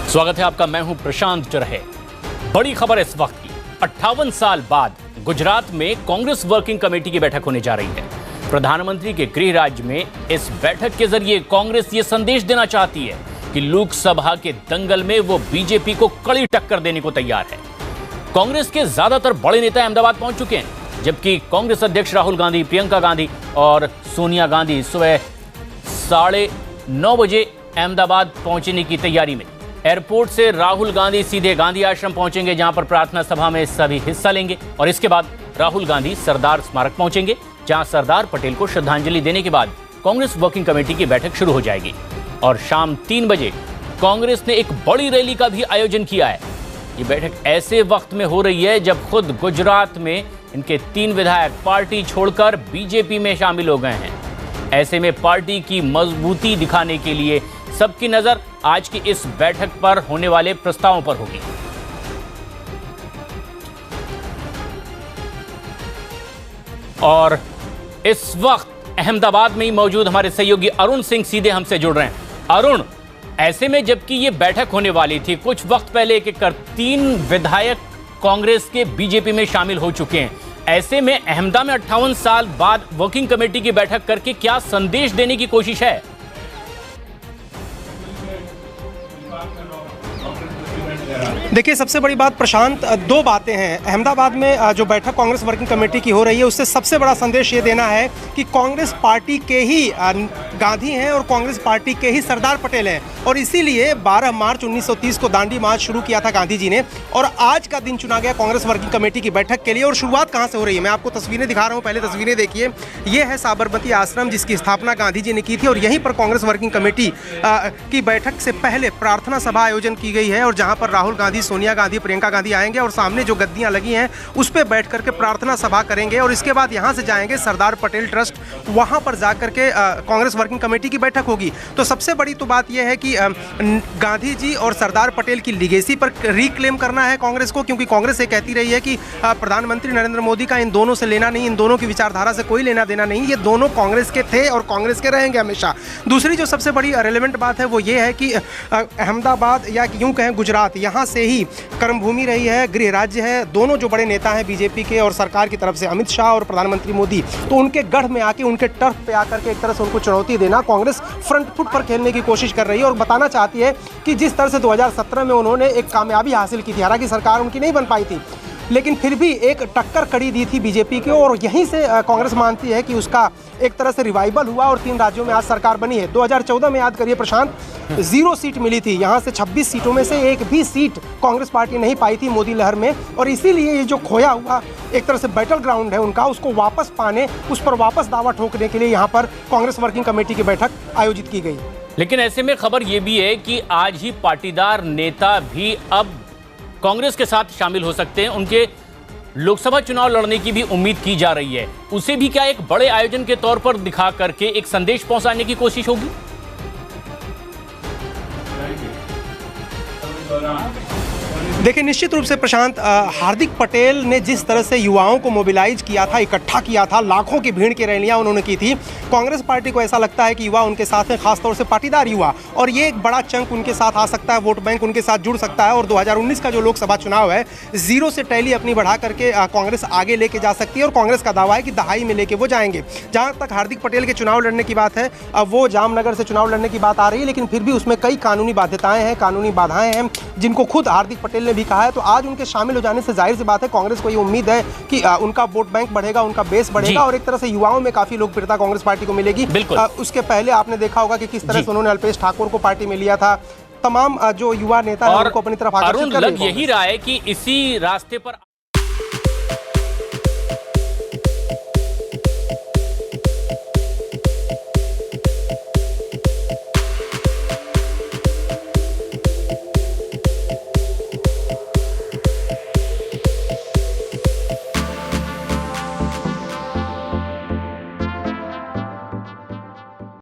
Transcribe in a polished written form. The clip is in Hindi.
स्वागत है आपका। मैं हूं प्रशांत चरहे। बड़ी खबर इस वक्त की। 58 साल बाद गुजरात में कांग्रेस वर्किंग कमेटी की बैठक होने जा रही है। प्रधानमंत्री के गृह राज्य में इस बैठक के जरिए कांग्रेस ये संदेश देना चाहती है कि लोकसभा के दंगल में वो बीजेपी को कड़ी टक्कर देने को तैयार है। कांग्रेस के ज्यादातर बड़े नेता अहमदाबाद पहुंच चुके हैं, जबकि कांग्रेस अध्यक्ष राहुल गांधी, प्रियंका गांधी और सोनिया गांधी सुबह 9:30 बजे अहमदाबाद पहुंचने की तैयारी में। एयरपोर्ट से राहुल गांधी सीधे गांधी आश्रम पहुंचेंगे, जहां पर प्रार्थना सभा में सभी हिस्सा लेंगे और इसके बाद राहुल गांधी सरदार स्मारक पहुंचेंगे, जहां सरदार पटेल को श्रद्धांजलि देने के बाद कांग्रेस वर्किंग कमेटी की बैठक शुरू हो जाएगी। और शाम 3 बजे कांग्रेस ने एक बड़ी रैली का भी आयोजन किया है। ये बैठक ऐसे वक्त में हो रही है जब खुद गुजरात में इनके 3 विधायक पार्टी छोड़कर बीजेपी में शामिल हो गए हैं। ऐसे में पार्टी की मजबूती दिखाने के लिए सबकी नजर आज की इस बैठक पर होने वाले प्रस्तावों पर होगी। और इस वक्त अहमदाबाद में ही मौजूद हमारे सहयोगी अरुण सिंह सीधे हमसे जुड़ रहे हैं। अरुण, ऐसे में जबकि ये बैठक होने वाली थी, कुछ वक्त पहले एक 3 विधायक कांग्रेस के बीजेपी में शामिल हो चुके हैं। ऐसे में अहमदाबाद में 58 साल बाद वर्किंग कमेटी की बैठक करके क्या संदेश देने की कोशिश है? देखिए, सबसे बड़ी बात प्रशांत, 2 बातें हैं। अहमदाबाद में जो बैठक कांग्रेस वर्किंग कमेटी की हो रही है, उससे सबसे बड़ा संदेश ये देना है कि कांग्रेस पार्टी के ही गांधी हैं और कांग्रेस पार्टी के ही सरदार पटेल हैं। और इसीलिए 12 मार्च 1930 को दांडी मार्च शुरू किया था गांधी जी ने, और आज का दिन चुना गया कांग्रेस वर्किंग कमेटी की बैठक के लिए। और शुरुआत कहाँ से हो रही है, मैं आपको तस्वीरें दिखा रहा हूँ। पहले तस्वीरें देखिए, ये है साबरमती आश्रम, जिसकी स्थापना गांधी जी ने की थी, और यहीं पर कांग्रेस वर्किंग कमेटी की बैठक से पहले प्रार्थना सभा आयोजन की गई है, और जहाँ पर राहुल गांधी, सोनिया गांधी, प्रियंका गांधी आएंगे और सामने जो गद्दियां लगी हैं उस पर बैठ करके प्रार्थना सभा करेंगे। और इसके बाद यहां से जाएंगे सरदार पटेल ट्रस्ट, वहां पर जाकर के कांग्रेस वर्किंग कमेटी की बैठक होगी। तो सबसे बड़ी तो बात यह है कि गांधी जी और सरदार पटेल की लीगेसी पर रिक्लेम करना है कांग्रेस को, क्योंकि कांग्रेस ये कहती रही है कि प्रधानमंत्री नरेंद्र मोदी का इन दोनों से लेना नहीं, इन दोनों की विचारधारा से कोई लेना देना नहीं। ये दोनों कांग्रेस के थे और कांग्रेस के रहेंगे हमेशा। दूसरी जो सबसे बड़ी रेलेवेंट बात है वो ये है कि अहमदाबाद, या यूं कहें गुजरात, यहाँ से ही कर्मभूमि रही है, गृह राज्य है। दोनों जो बड़े नेता हैं बीजेपी के और सरकार की तरफ से, अमित शाह और प्रधानमंत्री मोदी, तो उनके गढ़ में आके, उनके टर्फ पे आकर के एक तरह से उनको चुनौती देना कांग्रेस फ्रंट फुट पर खेलने की कोशिश कर रही है और बताना चाहती है कि जिस तरह से 2017 में उन्होंने एक कामयाबी हासिल की थी, हालांकि सरकार उनकी नहीं बन पाई थी, लेकिन फिर भी एक टक्कर कड़ी दी थी बीजेपी को, और यहीं से कांग्रेस मानती है कि उसका एक तरह से रिवाइवल हुआ और 3 राज्यों में आज सरकार बनी है। 2014 में याद करिए प्रशांत, 0 सीट मिली थी, यहाँ से 26 सीटों में से एक भी सीट कांग्रेस पार्टी नहीं पाई थी मोदी लहर में। और इसीलिए ये जो खोया हुआ एक तरह से बैटल ग्राउंड है उनका, उसको वापस पाने, उस पर वापस दावा ठोकने के लिए यहाँ पर कांग्रेस वर्किंग कमेटी की बैठक आयोजित की गई। लेकिन ऐसे में खबर यह भी है कि आज ही पाटीदार नेता भी अब कांग्रेस के साथ शामिल हो सकते हैं। उनके लोकसभा चुनाव लड़ने की भी उम्मीद की जा रही है। उसे भी क्या एक बड़े आयोजन के तौर पर दिखा करके एक संदेश पहुंचाने की कोशिश होगी? देखिए, निश्चित रूप से प्रशांत, हार्दिक पटेल ने जिस तरह से युवाओं को मोबिलाइज किया था, इकट्ठा किया था, लाखों की भीड़ की रैलियां उन्होंने की थी, कांग्रेस पार्टी को ऐसा लगता है कि युवा उनके साथ हैं, खासतौर से पाटीदार युवा, और ये एक बड़ा चंक उनके साथ आ सकता है, वोट बैंक उनके साथ जुड़ सकता है। और 2019 का जो लोकसभा चुनाव है, 0 से टैली अपनी बढ़ा करके कांग्रेस आगे लेके जा सकती है, और कांग्रेस का दावा है कि दहाई में लेके वो जाएंगे। जहाँ तक हार्दिक पटेल के चुनाव लड़ने की बात है, अब वो जामनगर से चुनाव लड़ने की बात आ रही है, लेकिन फिर भी उसमें कई कानूनी बाध्यताएं हैं, कानूनी बाधाएं हैं, जिनको खुद हार्दिक पटेल ने भी कहा है। तो आज उनके शामिल हो जाने से जाहिर सी बात है कांग्रेस को ये उम्मीद है कि उनका वोट बैंक बढ़ेगा, उनका बेस बढ़ेगा, और एक तरह से युवाओं में काफी लोकप्रियता कांग्रेस पार्टी को मिलेगी। उसके पहले आपने देखा होगा कि किस तरह से उन्होंने अल्पेश ठाकोर को पार्टी में लिया था। तमाम जो युवा नेता हैं उनको अपनी तरफ आकर्षित कर रहे हैं। यही रहा है कि इसी रास्ते पर